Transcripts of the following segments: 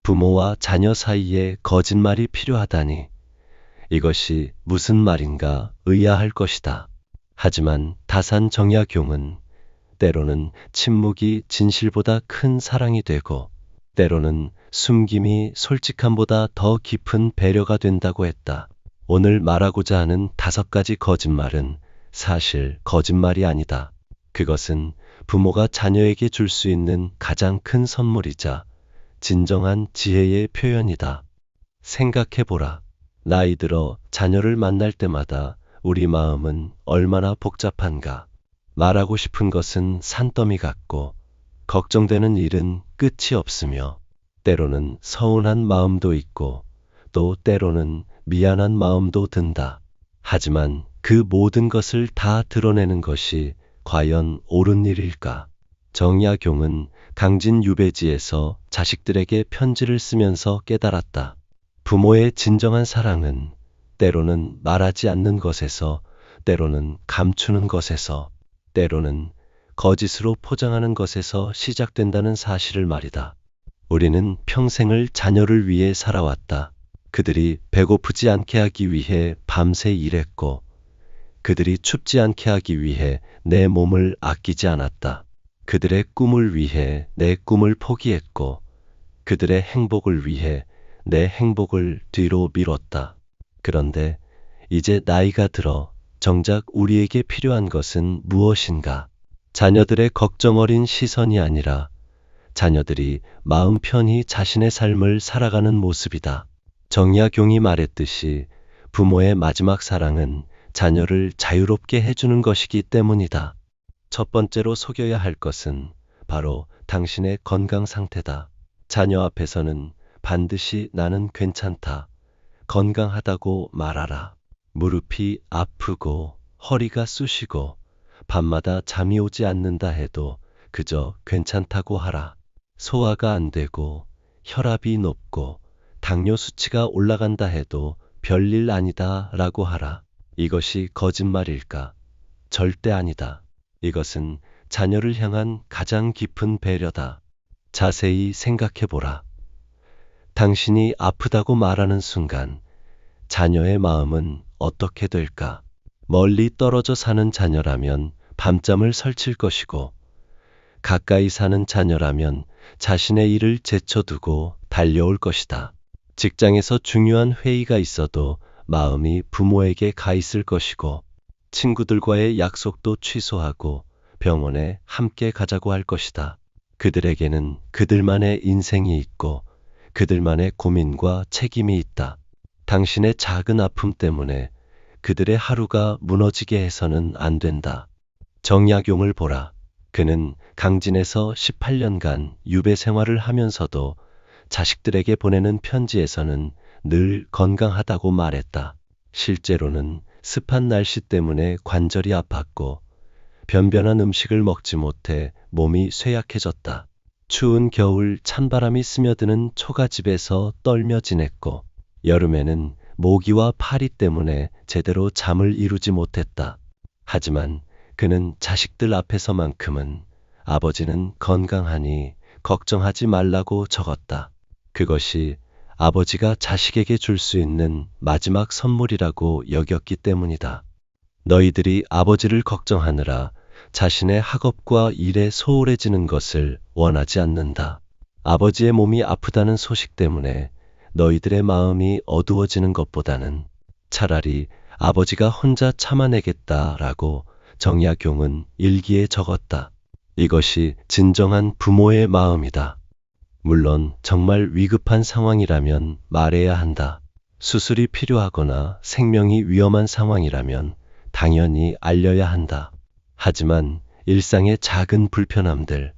부모와 자녀 사이에 거짓말이 필요하다니 이것이 무슨 말인가 의아할 것이다. 하지만 다산정약용은 때로는 침묵이 진실보다 큰 사랑이 되고 때로는 숨김이 솔직함보다 더 깊은 배려가 된다고 했다. 오늘 말하고자 하는 5가지 거짓말은 사실 거짓말이 아니다. 그것은 부모가 자녀에게 줄 수 있는 가장 큰 선물이자 진정한 지혜의 표현이다. 생각해보라. 나이 들어 자녀를 만날 때마다 우리 마음은 얼마나 복잡한가. 말하고 싶은 것은 산더미 같고 걱정되는 일은 끝이 없으며 때로는 서운한 마음도 있고 또 때로는 미안한 마음도 든다. 하지만 그 모든 것을 다 드러내는 것이 과연 옳은 일일까? 정약용은 강진 유배지에서 자식들에게 편지를 쓰면서 깨달았다. 부모의 진정한 사랑은 때로는 말하지 않는 것에서, 때로는 감추는 것에서, 때로는 거짓으로 포장하는 것에서 시작된다는 사실을 말이다. 우리는 평생을 자녀를 위해 살아왔다. 그들이 배고프지 않게 하기 위해 밤새 일했고, 그들이 춥지 않게 하기 위해 내 몸을 아끼지 않았다. 그들의 꿈을 위해 내 꿈을 포기했고, 그들의 행복을 위해 내 행복을 뒤로 미뤘다. 그런데 이제 나이가 들어 정작 우리에게 필요한 것은 무엇인가? 자녀들의 걱정 어린 시선이 아니라 자녀들이 마음 편히 자신의 삶을 살아가는 모습이다. 정약용이 말했듯이 부모의 마지막 사랑은 자녀를 자유롭게 해주는 것이기 때문이다. 첫 번째로 속여야 할 것은 바로 당신의 건강 상태다. 자녀 앞에서는 반드시 나는 괜찮다, 건강하다고 말하라. 무릎이 아프고 허리가 쑤시고 밤마다 잠이 오지 않는다 해도 그저 괜찮다고 하라. 소화가 안 되고 혈압이 높고 당뇨 수치가 올라간다 해도 별일 아니다 라고 하라. 이것이 거짓말일까? 절대 아니다. 이것은 자녀를 향한 가장 깊은 배려다. 자세히 생각해보라. 당신이 아프다고 말하는 순간 자녀의 마음은 어떻게 될까? 멀리 떨어져 사는 자녀라면 밤잠을 설칠 것이고, 가까이 사는 자녀라면 자신의 일을 제쳐두고 달려올 것이다. 직장에서 중요한 회의가 있어도 마음이 부모에게 가 있을 것이고, 친구들과의 약속도 취소하고 병원에 함께 가자고 할 것이다. 그들에게는 그들만의 인생이 있고 그들만의 고민과 책임이 있다. 당신의 작은 아픔 때문에 그들의 하루가 무너지게 해서는 안 된다. 정약용을 보라. 그는 강진에서 18년간 유배 생활을 하면서도 자식들에게 보내는 편지에서는 늘 건강하다고 말했다. 실제로는 습한 날씨 때문에 관절이 아팠고 변변한 음식을 먹지 못해 몸이 쇠약해졌다. 추운 겨울 찬바람이 스며드는 초가집에서 떨며 지냈고, 여름에는 모기와 파리 때문에 제대로 잠을 이루지 못했다. 하지만 그는 자식들 앞에서만큼은 아버지는 건강하니 걱정하지 말라고 적었다. 그것이 아버지가 자식에게 줄 수 있는 마지막 선물이라고 여겼기 때문이다. 너희들이 아버지를 걱정하느라 자신의 학업과 일에 소홀해지는 것을 원하지 않는다. 아버지의 몸이 아프다는 소식 때문에 너희들의 마음이 어두워지는 것보다는 차라리 아버지가 혼자 참아내겠다라고 정약용은 일기에 적었다. 이것이 진정한 부모의 마음이다. 물론 정말 위급한 상황이라면 말해야 한다. 수술이 필요하거나 생명이 위험한 상황이라면 당연히 알려야 한다. 하지만 일상의 작은 불편함들,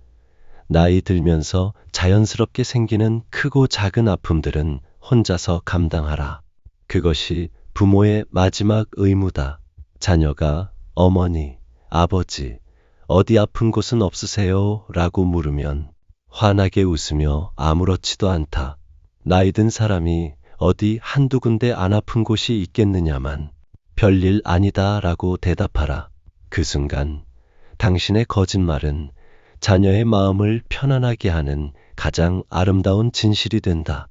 나이 들면서 자연스럽게 생기는 크고 작은 아픔들은 혼자서 감당하라. 그것이 부모의 마지막 의무다. 자녀가 어머니, 아버지, 어디 아픈 곳은 없으세요? 라고 물으면 환하게 웃으며 아무렇지도 않다. 나이 든 사람이 어디 한두 군데 안 아픈 곳이 있겠느냐만 별일 아니다 라고 대답하라. 그 순간 당신의 거짓말은 자녀의 마음을 편안하게 하는 가장 아름다운 진실이 된다.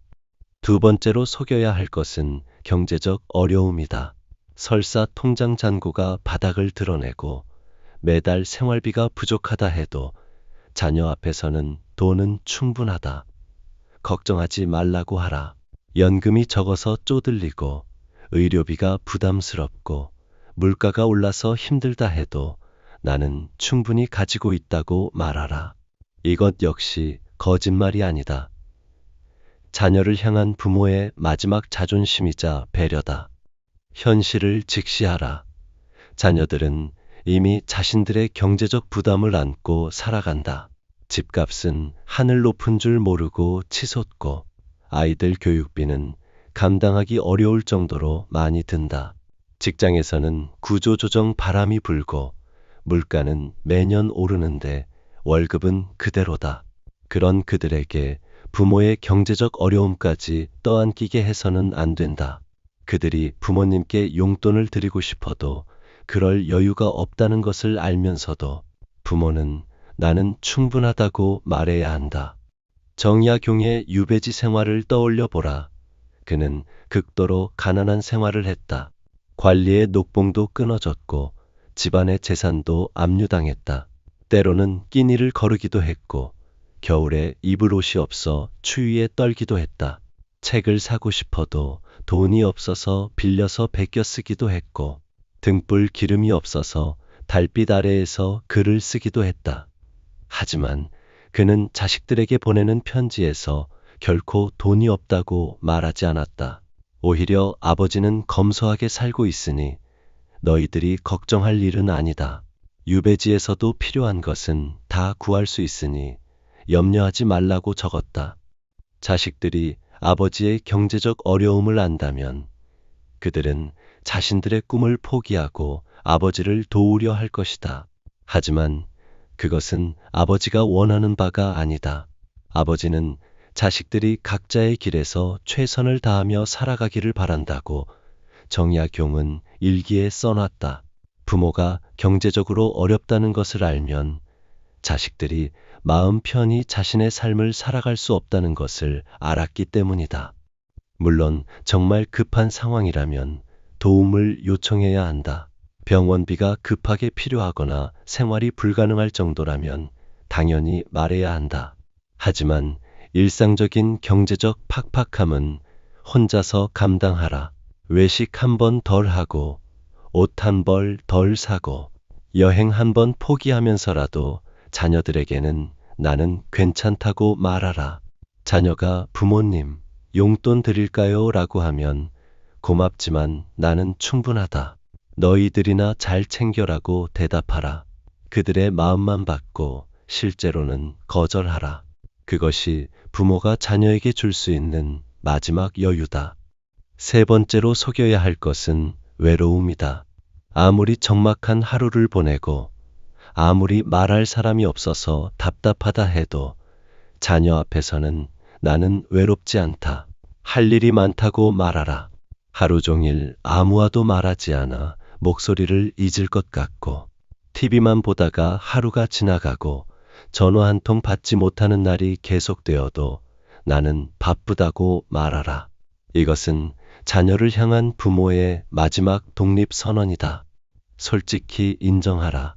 두 번째로 속여야 할 것은 경제적 어려움이다. 설사 통장 잔고가 바닥을 드러내고 매달 생활비가 부족하다 해도 자녀 앞에서는 돈은 충분하다. 걱정하지 말라고 하라. 연금이 적어서 쪼들리고 의료비가 부담스럽고 물가가 올라서 힘들다 해도 나는 충분히 가지고 있다고 말하라. 이것 역시 거짓말이 아니다. 자녀를 향한 부모의 마지막 자존심이자 배려다. 현실을 직시하라. 자녀들은 이미 자신들의 경제적 부담을 안고 살아간다. 집값은 하늘 높은 줄 모르고 치솟고 아이들 교육비는 감당하기 어려울 정도로 많이 든다. 직장에서는 구조조정 바람이 불고 물가는 매년 오르는데 월급은 그대로다. 그런 그들에게 부모의 경제적 어려움까지 떠안기게 해서는 안 된다. 그들이 부모님께 용돈을 드리고 싶어도 그럴 여유가 없다는 것을 알면서도 부모는 나는 충분하다고 말해야 한다. 정약용의 유배지 생활을 떠올려 보라. 그는 극도로 가난한 생활을 했다. 관리의 녹봉도 끊어졌고 집안의 재산도 압류당했다. 때로는 끼니를 거르기도 했고 겨울에 입을 옷이 없어 추위에 떨기도 했다. 책을 사고 싶어도 돈이 없어서 빌려서 베껴 쓰기도 했고 등불 기름이 없어서 달빛 아래에서 글을 쓰기도 했다. 하지만 그는 자식들에게 보내는 편지에서 결코 돈이 없다고 말하지 않았다. 오히려 아버지는 검소하게 살고 있으니 너희들이 걱정할 일은 아니다. 유배지에서도 필요한 것은 다 구할 수 있으니 염려하지 말라고 적었다. 자식들이 아버지의 경제적 어려움을 안다면 그들은 자신들의 꿈을 포기하고 아버지를 도우려 할 것이다. 하지만 그것은 아버지가 원하는 바가 아니다. 아버지는 자식들이 각자의 길에서 최선을 다하며 살아가기를 바란다고 정약용은 일기에 써놨다. 부모가 경제적으로 어렵다는 것을 알면 자식들이 마음 편히 자신의 삶을 살아갈 수 없다는 것을 알았기 때문이다. 물론 정말 급한 상황이라면 도움을 요청해야 한다. 병원비가 급하게 필요하거나 생활이 불가능할 정도라면 당연히 말해야 한다. 하지만 일상적인 경제적 팍팍함은 혼자서 감당하라. 외식 한 번 덜 하고 옷 한 벌 덜 사고 여행 한 번 포기하면서라도 자녀들에게는 나는 괜찮다고 말하라. 자녀가 부모님, 용돈 드릴까요? 라고 하면 고맙지만 나는 충분하다. 너희들이나 잘 챙겨라고 대답하라. 그들의 마음만 받고 실제로는 거절하라. 그것이 부모가 자녀에게 줄 수 있는 마지막 여유다. 세 번째로 속여야 할 것은 외로움이다. 아무리 적막한 하루를 보내고 아무리 말할 사람이 없어서 답답하다 해도 자녀 앞에서는 나는 외롭지 않다. 할 일이 많다고 말하라. 하루 종일 아무와도 말하지 않아 목소리를 잊을 것 같고 TV만 보다가 하루가 지나가고 전화 한 통 받지 못하는 날이 계속되어도 나는 바쁘다고 말하라. 이것은 자녀를 향한 부모의 마지막 독립선언이다. 솔직히 인정하라.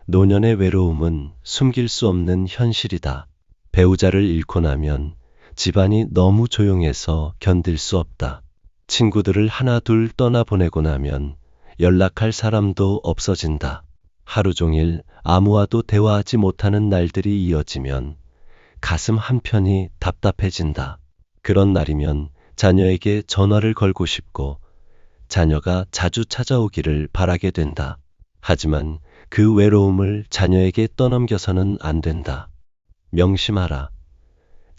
노년의 외로움은 숨길 수 없는 현실이다. 배우자를 잃고 나면 집안이 너무 조용해서 견딜 수 없다. 친구들을 하나 둘 떠나보내고 나면 연락할 사람도 없어진다. 하루 종일 아무와도 대화하지 못하는 날들이 이어지면 가슴 한편이 답답해진다. 그런 날이면 자녀에게 전화를 걸고 싶고 자녀가 자주 찾아오기를 바라게 된다. 하지만 그 외로움을 자녀에게 떠넘겨서는 안 된다. 명심하라.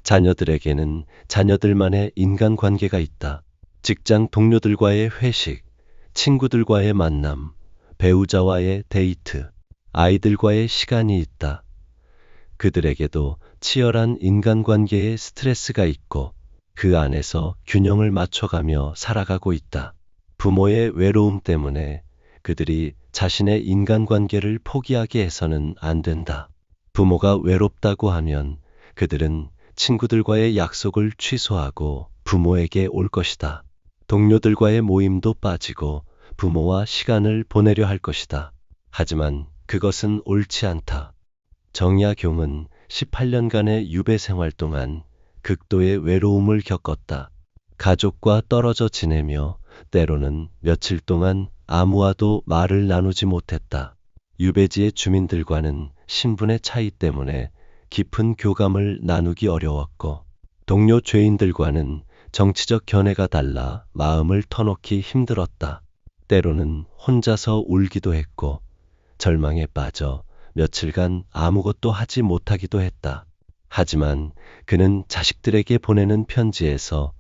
자녀들에게는 자녀들만의 인간관계가 있다. 직장 동료들과의 회식, 친구들과의 만남, 배우자와의 데이트, 아이들과의 시간이 있다. 그들에게도 치열한 인간관계에 스트레스가 있고 그 안에서 균형을 맞춰가며 살아가고 있다. 부모의 외로움 때문에 그들이 자신의 인간관계를 포기하게 해서는 안 된다. 부모가 외롭다고 하면 그들은 친구들과의 약속을 취소하고 부모에게 올 것이다. 동료들과의 모임도 빠지고 부모와 시간을 보내려 할 것이다. 하지만 그것은 옳지 않다. 정약용은 18년간의 유배 생활 동안 극도의 외로움을 겪었다. 가족과 떨어져 지내며 때로는 며칠 동안 아무와도 말을 나누지 못했다. 유배지의 주민들과는 신분의 차이 때문에 깊은 교감을 나누기 어려웠고, 동료 죄인들과는 정치적 견해가 달라 마음을 터놓기 힘들었다. 때로는 혼자서 울기도 했고, 절망에 빠져 며칠간 아무것도 하지 못하기도 했다. 하지만 그는 자식들에게 보내는 편지에서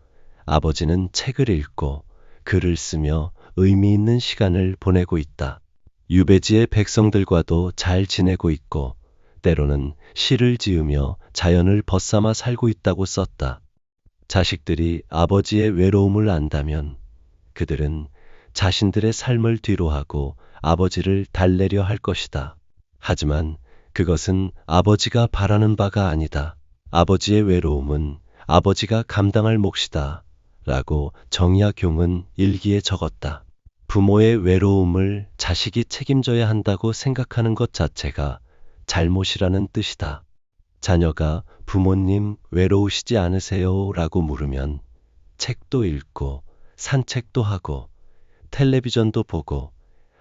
아버지는 책을 읽고 글을 쓰며 의미 있는 시간을 보내고 있다. 유배지의 백성들과도 잘 지내고 있고, 때로는 시를 지으며 자연을 벗삼아 살고 있다고 썼다. 자식들이 아버지의 외로움을 안다면 그들은 자신들의 삶을 뒤로하고 아버지를 달래려 할 것이다. 하지만 그것은 아버지가 바라는 바가 아니다. 아버지의 외로움은 아버지가 감당할 몫이다. 라고 정약용은 일기에 적었다. 부모의 외로움을 자식이 책임져야 한다고 생각하는 것 자체가 잘못이라는 뜻이다. 자녀가 부모님 외로우시지 않으세요? 라고 물으면 책도 읽고 산책도 하고 텔레비전도 보고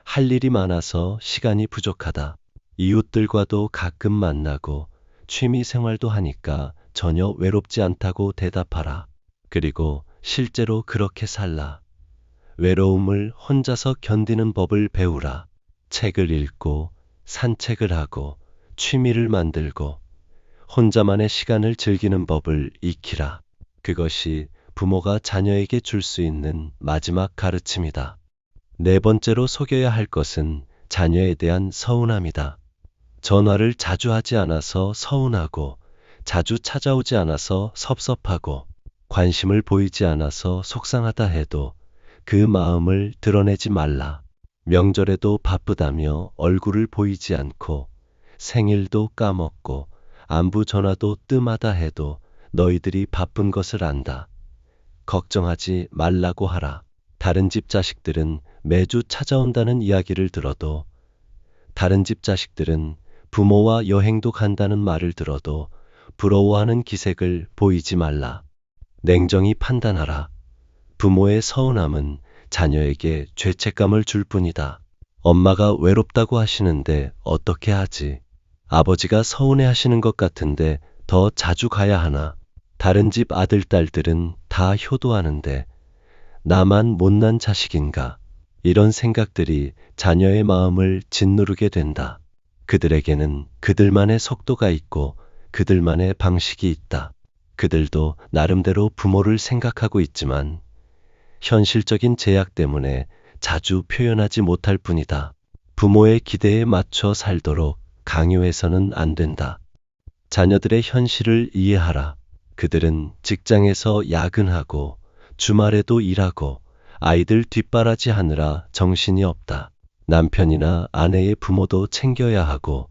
할 일이 많아서 시간이 부족하다. 이웃들과도 가끔 만나고 취미 생활도 하니까 전혀 외롭지 않다고 대답하라. 그리고 실제로 그렇게 살라. 외로움을 혼자서 견디는 법을 배우라. 책을 읽고 산책을 하고 취미를 만들고 혼자만의 시간을 즐기는 법을 익히라. 그것이 부모가 자녀에게 줄 수 있는 마지막 가르침이다. 네 번째로 속여야 할 것은 자녀에 대한 서운함이다. 전화를 자주 하지 않아서 서운하고, 자주 찾아오지 않아서 섭섭하고, 관심을 보이지 않아서 속상하다 해도 그 마음을 드러내지 말라. 명절에도 바쁘다며 얼굴을 보이지 않고, 생일도 까먹고, 안부 전화도 뜸하다 해도 너희들이 바쁜 것을 안다. 걱정하지 말라고 하라. 다른 집 자식들은 매주 찾아온다는 이야기를 들어도, 다른 집 자식들은 부모와 여행도 간다는 말을 들어도 부러워하는 기색을 보이지 말라. 냉정히 판단하라. 부모의 서운함은 자녀에게 죄책감을 줄 뿐이다. 엄마가 외롭다고 하시는데 어떻게 하지? 아버지가 서운해 하시는 것 같은데 더 자주 가야 하나? 다른 집 아들, 딸들은 다 효도하는데 나만 못난 자식인가? 이런 생각들이 자녀의 마음을 짓누르게 된다. 그들에게는 그들만의 속도가 있고 그들만의 방식이 있다. 그들도 나름대로 부모를 생각하고 있지만 현실적인 제약 때문에 자주 표현하지 못할 뿐이다. 부모의 기대에 맞춰 살도록 강요해서는 안 된다. 자녀들의 현실을 이해하라. 그들은 직장에서 야근하고 주말에도 일하고 아이들 뒷바라지 하느라 정신이 없다. 남편이나 아내의 부모도 챙겨야 하고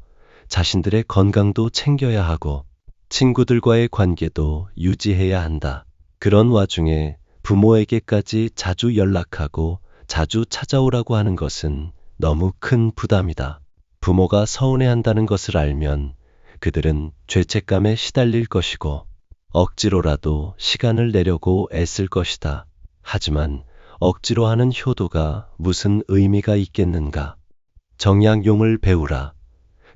자신들의 건강도 챙겨야 하고 친구들과의 관계도 유지해야 한다. 그런 와중에 부모에게까지 자주 연락하고 자주 찾아오라고 하는 것은 너무 큰 부담이다. 부모가 서운해한다는 것을 알면 그들은 죄책감에 시달릴 것이고 억지로라도 시간을 내려고 애쓸 것이다. 하지만 억지로 하는 효도가 무슨 의미가 있겠는가? 정약용을 배우라.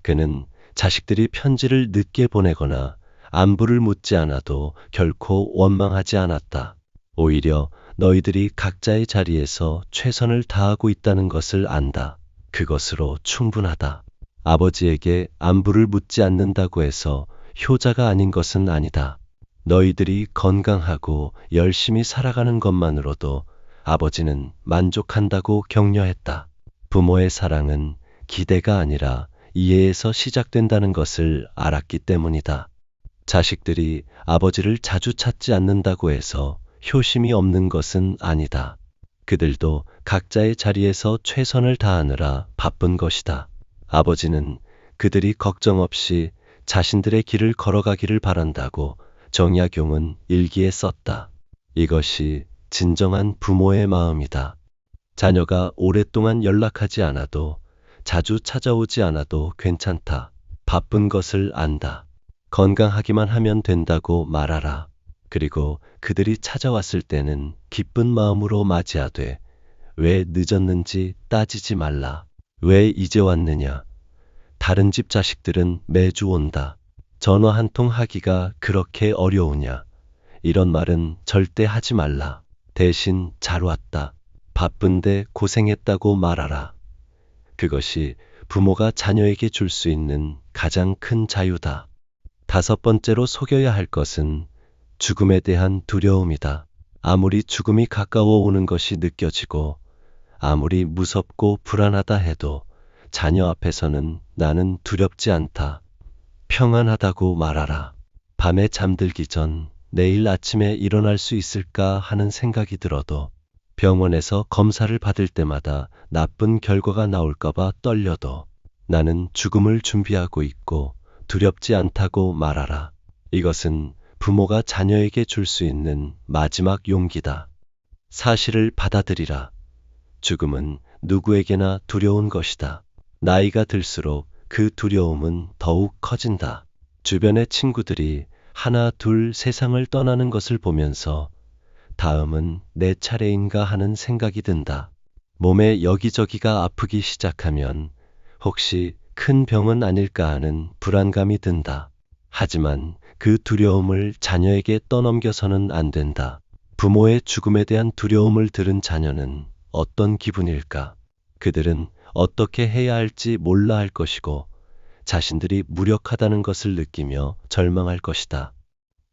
그는 자식들이 편지를 늦게 보내거나 안부를 묻지 않아도 결코 원망하지 않았다. 오히려 너희들이 각자의 자리에서 최선을 다하고 있다는 것을 안다. 그것으로 충분하다. 아버지에게 안부를 묻지 않는다고 해서 효자가 아닌 것은 아니다. 너희들이 건강하고 열심히 살아가는 것만으로도 아버지는 만족한다고 격려했다. 부모의 사랑은 기대가 아니라 이해에서 시작된다는 것을 알았기 때문이다. 자식들이 아버지를 자주 찾지 않는다고 해서 효심이 없는 것은 아니다. 그들도 각자의 자리에서 최선을 다하느라 바쁜 것이다. 아버지는 그들이 걱정 없이 자신들의 길을 걸어가기를 바란다고 정약용은 일기에 썼다. 이것이 진정한 부모의 마음이다. 자녀가 오랫동안 연락하지 않아도, 자주 찾아오지 않아도 괜찮다. 바쁜 것을 안다. 건강하기만 하면 된다고 말하라. 그리고 그들이 찾아왔을 때는 기쁜 마음으로 맞이하되 왜 늦었는지 따지지 말라. 왜 이제 왔느냐? 다른 집 자식들은 매주 온다. 전화 한 통 하기가 그렇게 어려우냐? 이런 말은 절대 하지 말라. 대신 잘 왔다. 바쁜데 고생했다고 말하라. 그것이 부모가 자녀에게 줄 수 있는 가장 큰 자유다. 다섯 번째로 속여야 할 것은 죽음에 대한 두려움이다. 아무리 죽음이 가까워 오는 것이 느껴지고 아무리 무섭고 불안하다 해도 자녀 앞에서는 나는 두렵지 않다. 평안하다고 말하라. 밤에 잠들기 전 내일 아침에 일어날 수 있을까 하는 생각이 들어도, 병원에서 검사를 받을 때마다 나쁜 결과가 나올까봐 떨려도 나는 죽음을 준비하고 있고 두렵지 않다고 말하라. 이것은 부모가 자녀에게 줄 수 있는 마지막 용기다. 사실을 받아들이라. 죽음은 누구에게나 두려운 것이다. 나이가 들수록 그 두려움은 더욱 커진다. 주변의 친구들이 하나 둘 세상을 떠나는 것을 보면서 다음은 내 차례인가 하는 생각이 든다. 몸에 여기저기가 아프기 시작하면 혹시 큰 병은 아닐까 하는 불안감이 든다. 하지만 그 두려움을 자녀에게 떠넘겨서는 안 된다. 부모의 죽음에 대한 두려움을 들은 자녀는 어떤 기분일까? 그들은 어떻게 해야 할지 몰라 할 것이고 자신들이 무력하다는 것을 느끼며 절망할 것이다.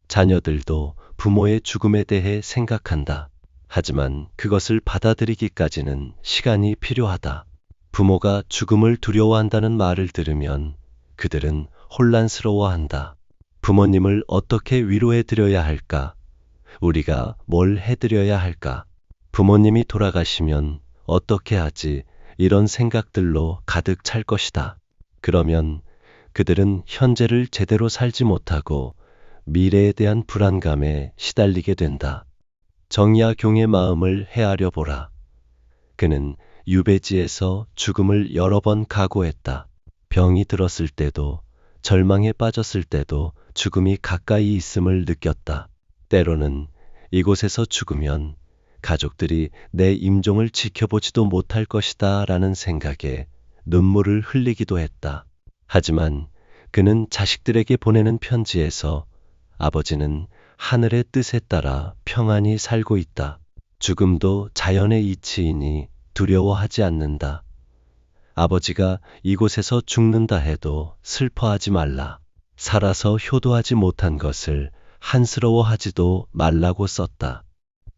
자녀들도 부모의 죽음에 대해 생각한다. 하지만 그것을 받아들이기까지는 시간이 필요하다. 부모가 죽음을 두려워한다는 말을 들으면 그들은 혼란스러워한다. 부모님을 어떻게 위로해 드려야 할까? 우리가 뭘 해드려야 할까? 부모님이 돌아가시면 어떻게 하지? 이런 생각들로 가득 찰 것이다. 그러면 그들은 현재를 제대로 살지 못하고 미래에 대한 불안감에 시달리게 된다. 정약용의 마음을 헤아려 보라. 그는 유배지에서 죽음을 여러 번 각오했다. 병이 들었을 때도, 절망에 빠졌을 때도 죽음이 가까이 있음을 느꼈다. 때로는 이곳에서 죽으면 가족들이 내 임종을 지켜보지도 못할 것이다 라는 생각에 눈물을 흘리기도 했다. 하지만 그는 자식들에게 보내는 편지에서 아버지는 하늘의 뜻에 따라 평안히 살고 있다. 죽음도 자연의 이치이니 두려워하지 않는다. 아버지가 이곳에서 죽는다 해도 슬퍼하지 말라. 살아서 효도하지 못한 것을 한스러워하지도 말라고 썼다.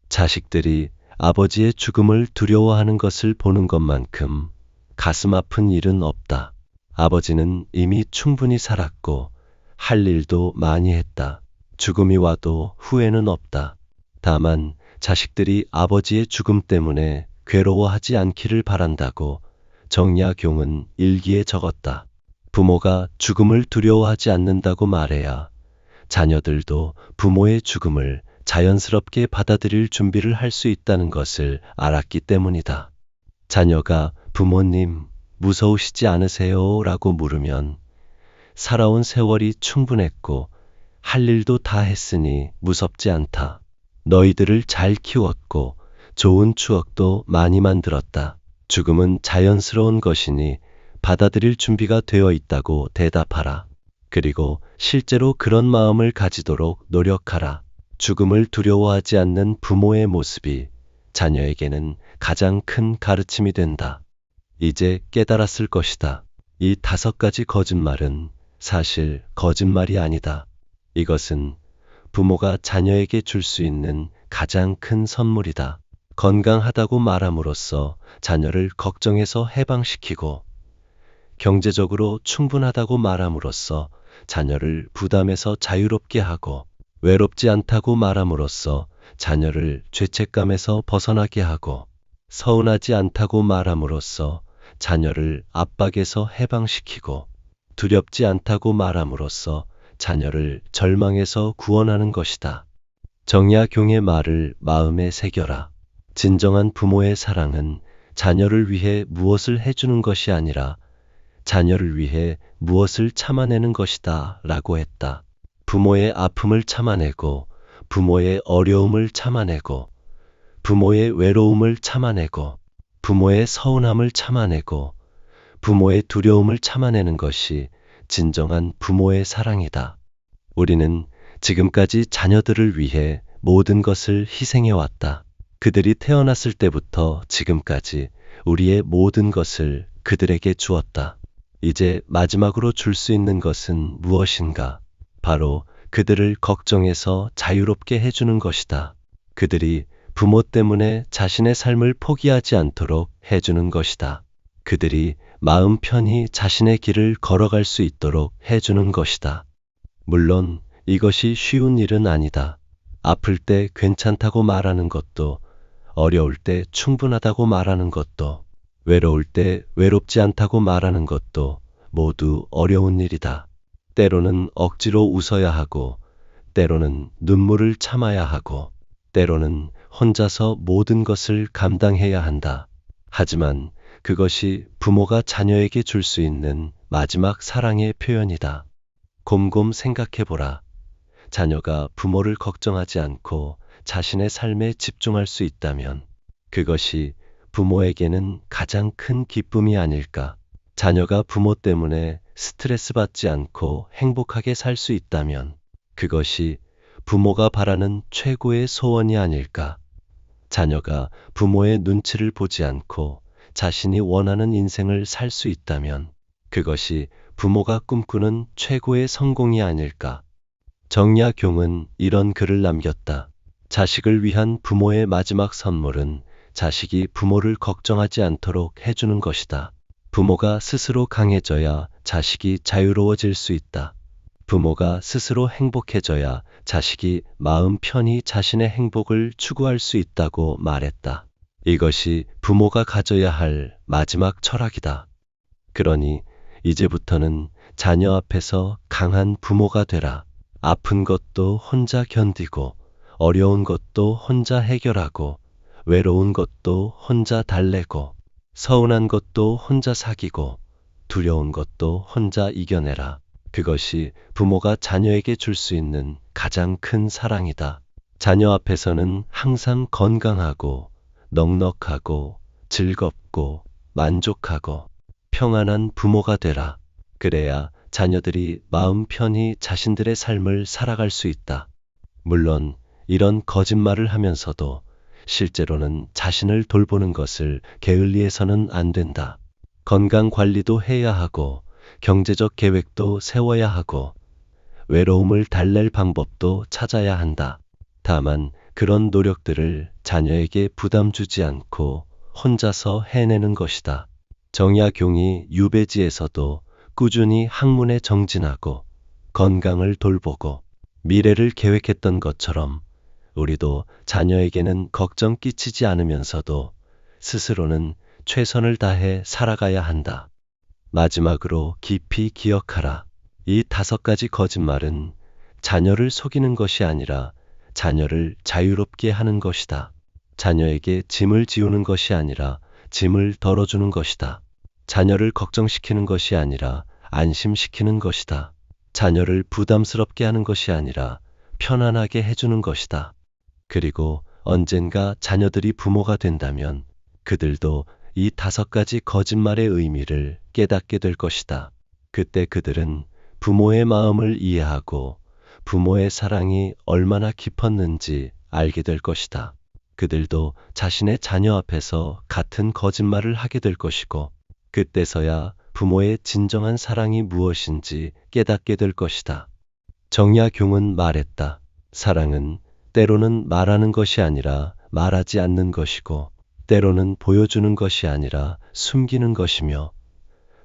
자식들이 아버지의 죽음을 두려워하는 것을 보는 것만큼 가슴 아픈 일은 없다. 아버지는 이미 충분히 살았고 할 일도 많이 했다. 죽음이 와도 후회는 없다. 다만 자식들이 아버지의 죽음 때문에 괴로워하지 않기를 바란다고 정약용은 일기에 적었다. 부모가 죽음을 두려워하지 않는다고 말해야 자녀들도 부모의 죽음을 자연스럽게 받아들일 준비를 할 수 있다는 것을 알았기 때문이다. 자녀가 부모님 무서우시지 않으세요? 라고 물으면 살아온 세월이 충분했고 할 일도 다 했으니 무섭지 않다. 너희들을 잘 키웠고 좋은 추억도 많이 만들었다. 죽음은 자연스러운 것이니 받아들일 준비가 되어 있다고 대답하라. 그리고 실제로 그런 마음을 가지도록 노력하라. 죽음을 두려워하지 않는 부모의 모습이 자녀에게는 가장 큰 가르침이 된다. 이제 깨달았을 것이다. 이 5가지 거짓말은 사실 거짓말이 아니다. 이것은 부모가 자녀에게 줄 수 있는 가장 큰 선물이다. 건강하다고 말함으로써 자녀를 걱정에서 해방시키고, 경제적으로 충분하다고 말함으로써 자녀를 부담에서 자유롭게 하고, 외롭지 않다고 말함으로써 자녀를 죄책감에서 벗어나게 하고, 서운하지 않다고 말함으로써 자녀를 압박에서 해방시키고, 두렵지 않다고 말함으로써 자녀를 절망에서 구원하는 것이다. 정약용의 말을 마음에 새겨라. 진정한 부모의 사랑은 자녀를 위해 무엇을 해주는 것이 아니라 자녀를 위해 무엇을 참아내는 것이다 라고 했다. 부모의 아픔을 참아내고, 부모의 어려움을 참아내고, 부모의 외로움을 참아내고, 부모의 서운함을 참아내고, 부모의 두려움을 참아내는 것이 진정한 부모의 사랑이다. 우리는 지금까지 자녀들을 위해 모든 것을 희생해왔다. 그들이 태어났을 때부터 지금까지 우리의 모든 것을 그들에게 주었다. 이제 마지막으로 줄 수 있는 것은 무엇인가? 바로 그들을 걱정해서 자유롭게 해주는 것이다. 그들이 부모 때문에 자신의 삶을 포기하지 않도록 해주는 것이다. 그들이 마음 편히 자신의 길을 걸어갈 수 있도록 해주는 것이다. 물론 이것이 쉬운 일은 아니다. 아플 때 괜찮다고 말하는 것도, 어려울 때 충분하다고 말하는 것도, 외로울 때 외롭지 않다고 말하는 것도 모두 어려운 일이다. 때로는 억지로 웃어야 하고, 때로는 눈물을 참아야 하고, 때로는 혼자서 모든 것을 감당해야 한다. 하지만 그것이 부모가 자녀에게 줄 수 있는 마지막 사랑의 표현이다. 곰곰 생각해보라. 자녀가 부모를 걱정하지 않고 자신의 삶에 집중할 수 있다면 그것이 부모에게는 가장 큰 기쁨이 아닐까. 자녀가 부모 때문에 스트레스 받지 않고 행복하게 살 수 있다면 그것이 부모가 바라는 최고의 소원이 아닐까. 자녀가 부모의 눈치를 보지 않고 자신이 원하는 인생을 살 수 있다면 그것이 부모가 꿈꾸는 최고의 성공이 아닐까. 정약용은 이런 글을 남겼다. 자식을 위한 부모의 마지막 선물은 자식이 부모를 걱정하지 않도록 해주는 것이다. 부모가 스스로 강해져야 자식이 자유로워질 수 있다. 부모가 스스로 행복해져야 자식이 마음 편히 자신의 행복을 추구할 수 있다고 말했다. 이것이 부모가 가져야 할 마지막 철학이다. 그러니 이제부터는 자녀 앞에서 강한 부모가 되라. 아픈 것도 혼자 견디고, 어려운 것도 혼자 해결하고, 외로운 것도 혼자 달래고, 서운한 것도 혼자 사귀고, 두려운 것도 혼자 이겨내라. 그것이 부모가 자녀에게 줄 수 있는 가장 큰 사랑이다. 자녀 앞에서는 항상 건강하고, 넉넉하고, 즐겁고, 만족하고, 평안한 부모가 되라. 그래야 자녀들이 마음 편히 자신들의 삶을 살아갈 수 있다. 물론 이런 거짓말을 하면서도 실제로는 자신을 돌보는 것을 게을리해서는 안 된다. 건강 관리도 해야 하고, 경제적 계획도 세워야 하고, 외로움을 달랠 방법도 찾아야 한다. 다만 그런 노력들을 자녀에게 부담 주지 않고 혼자서 해내는 것이다. 정약용이 유배지에서도 꾸준히 학문에 정진하고 건강을 돌보고 미래를 계획했던 것처럼 우리도 자녀에게는 걱정 끼치지 않으면서도 스스로는 최선을 다해 살아가야 한다. 마지막으로 깊이 기억하라. 이 5가지 거짓말은 자녀를 속이는 것이 아니라 자녀를 자유롭게 하는 것이다. 자녀에게 짐을 지우는 것이 아니라 짐을 덜어주는 것이다. 자녀를 걱정시키는 것이 아니라 안심시키는 것이다. 자녀를 부담스럽게 하는 것이 아니라 편안하게 해주는 것이다. 그리고 언젠가 자녀들이 부모가 된다면 그들도 이 5가지 거짓말의 의미를 깨닫게 될 것이다. 그때 그들은 부모의 마음을 이해하고 부모의 사랑이 얼마나 깊었는지 알게 될 것이다. 그들도 자신의 자녀 앞에서 같은 거짓말을 하게 될 것이고 그때서야 부모의 진정한 사랑이 무엇인지 깨닫게 될 것이다. 정약용은 말했다. 사랑은 때로는 말하는 것이 아니라 말하지 않는 것이고, 때로는 보여주는 것이 아니라 숨기는 것이며,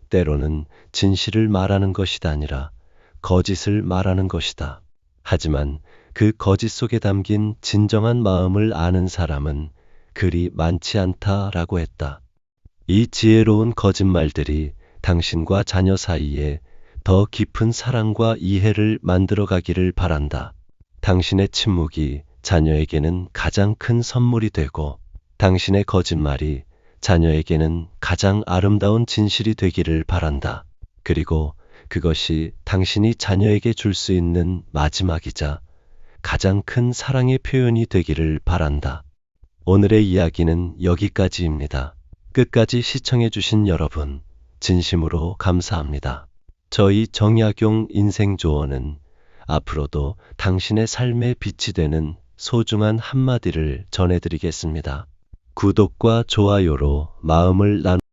때로는 진실을 말하는 것이 아니라 거짓을 말하는 것이다. 하지만 그 거짓 속에 담긴 진정한 마음을 아는 사람은 그리 많지 않다라고 했다. 이 지혜로운 거짓말들이 당신과 자녀 사이에 더 깊은 사랑과 이해를 만들어 가기를 바란다. 당신의 침묵이 자녀에게는 가장 큰 선물이 되고, 당신의 거짓말이 자녀에게는 가장 아름다운 진실이 되기를 바란다. 그리고 그것이 당신이 자녀에게 줄 수 있는 마지막이자 가장 큰 사랑의 표현이 되기를 바란다. 오늘의 이야기는 여기까지입니다. 끝까지 시청해주신 여러분, 진심으로 감사합니다. 저희 정약용 인생조언은 앞으로도 당신의 삶에 빛이 되는 소중한 한마디를 전해드리겠습니다. 구독과 좋아요로 마음을 나누